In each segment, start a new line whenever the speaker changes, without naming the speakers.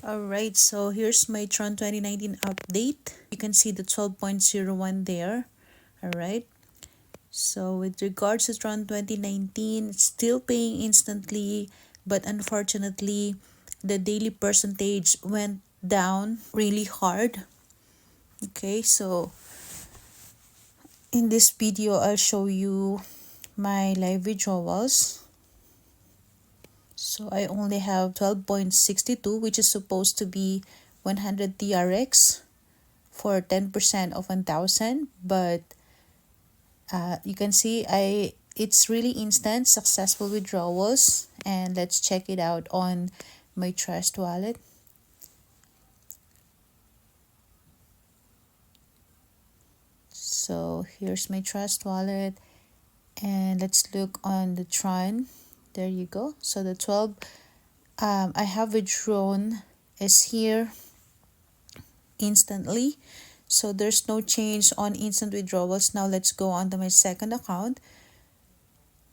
Alright, so here's my TRON 2019 update. You can see the 12.01 there. Alright, so with regards to TRON 2019, it's still paying instantly, but unfortunately, the daily percentage went down really hard. Okay, so in this video, I'll show you my live withdrawals. So I only have 12.62, which is supposed to be 100 TRX for 10% of 1,000, but you can see it's really instant successful withdrawals. And let's check it out on my Trust wallet. So here's my Trust wallet, and let's look on the Tron. There you go. So the 12 I have withdrawn is here instantly, so there's no change on instant withdrawals. Now let's go on to my second account,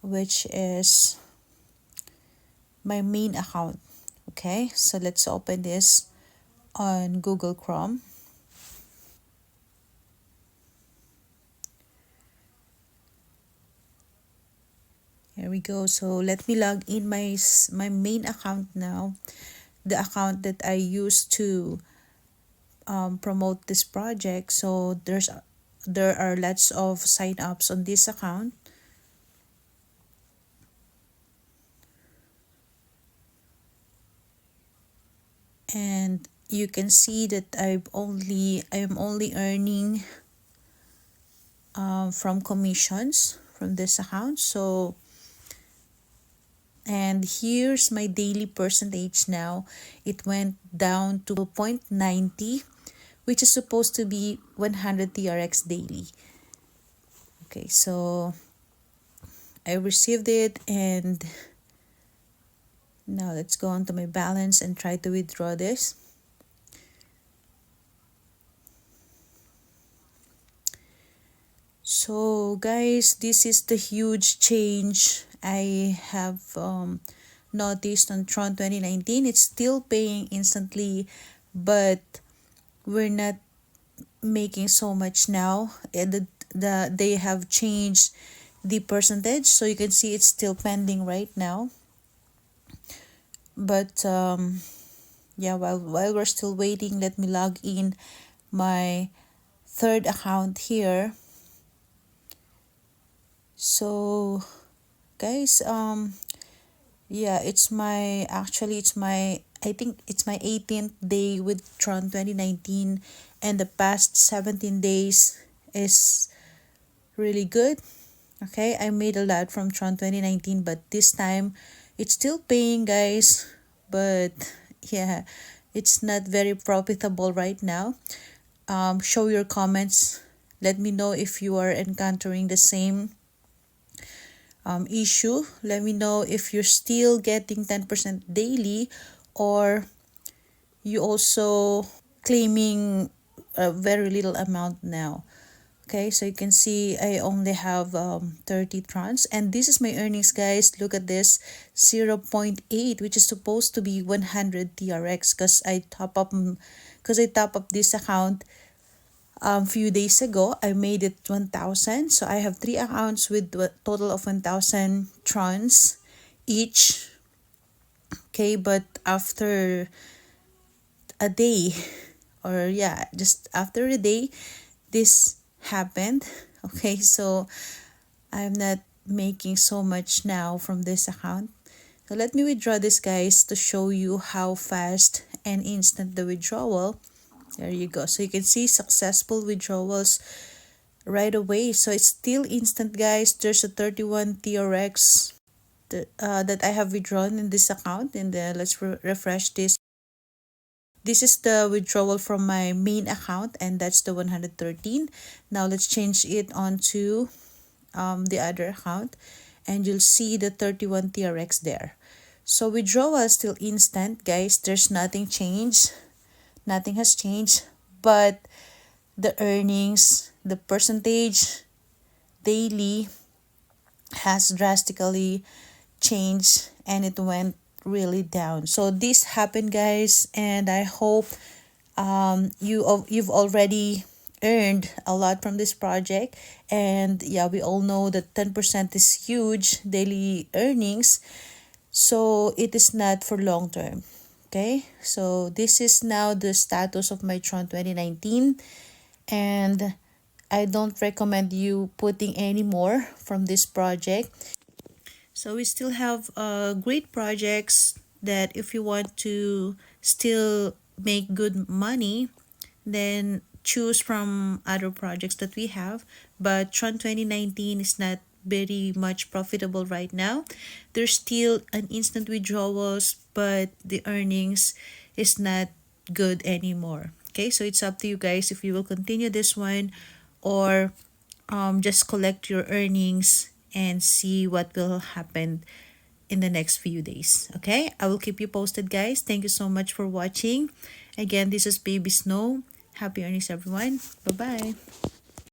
which is my main account. Okay, so let's open this on Google Chrome. Here we go. So let me log in my main account now, the account that I used to promote this project. So there are lots of sign-ups on this account. And you can see that I'm only earning from commissions from this account. So, and here's my daily percentage now. It went down to 0.90, which is supposed to be 100 TRX daily. Okay, so I received it, and now let's go on to my balance and try to withdraw this. So guys, this is the huge change I have noticed on TRON 2019. It's still paying instantly, but we're not making so much now. They have changed the percentage, so you can see it's still pending right now. But yeah, while we're still waiting, let me log in my third account here. So guys, yeah, it's my I think it's my 18th day with TRON 2019, and the past 17 days is really good. Okay, I made a lot from TRON 2019, but this time it's still paying, guys, but yeah, it's not very profitable right now. Show your comments. Let me know if you are encountering the same issue. Let me know if you're still getting 10% daily, or you also claiming a very little amount now. Okay, so you can see I only have 30 trons, and this is my earnings, guys. Look at this, 0.8, which is supposed to be 100 TRX, because I top up this account few days ago. I made it 1,000, so I have 3 accounts with a total of 1,000 trons each. Okay, but after a day, or yeah, just after a day, this happened. Okay, so I'm not making so much now from this account. So let me withdraw this, guys, to show you how fast and instant the withdrawal. There you go. So you can see successful withdrawals right away. So it's still instant, guys. There's a 31 TRX that I have withdrawn in this account, and let's refresh this. This is the withdrawal from my main account, and that's the 113. Now let's change it onto the other account, and you'll see the 31 TRX there. So withdrawal is still instant, guys. There's nothing changed. Nothing has changed, but the earnings, the percentage daily has drastically changed, and it went really down. So this happened, guys, and I hope you've already earned a lot from this project. And yeah, we all know that 10% is huge daily earnings, so it is not for long term. Okay, so this is now the status of my Tron 2019, and I don't recommend you putting any more from this project. So we still have great projects that if you want to still make good money, then choose from other projects that we have. But Tron 2019 is not very much profitable right now. There's still an instant withdrawals, but the earnings is not good anymore. Okay, so it's up to you guys if you will continue this one, or just collect your earnings and see what will happen in the next few days. Okay, I will keep you posted, guys. Thank you so much for watching. Again, this is Baby Snow. Happy earnings, everyone. Bye bye.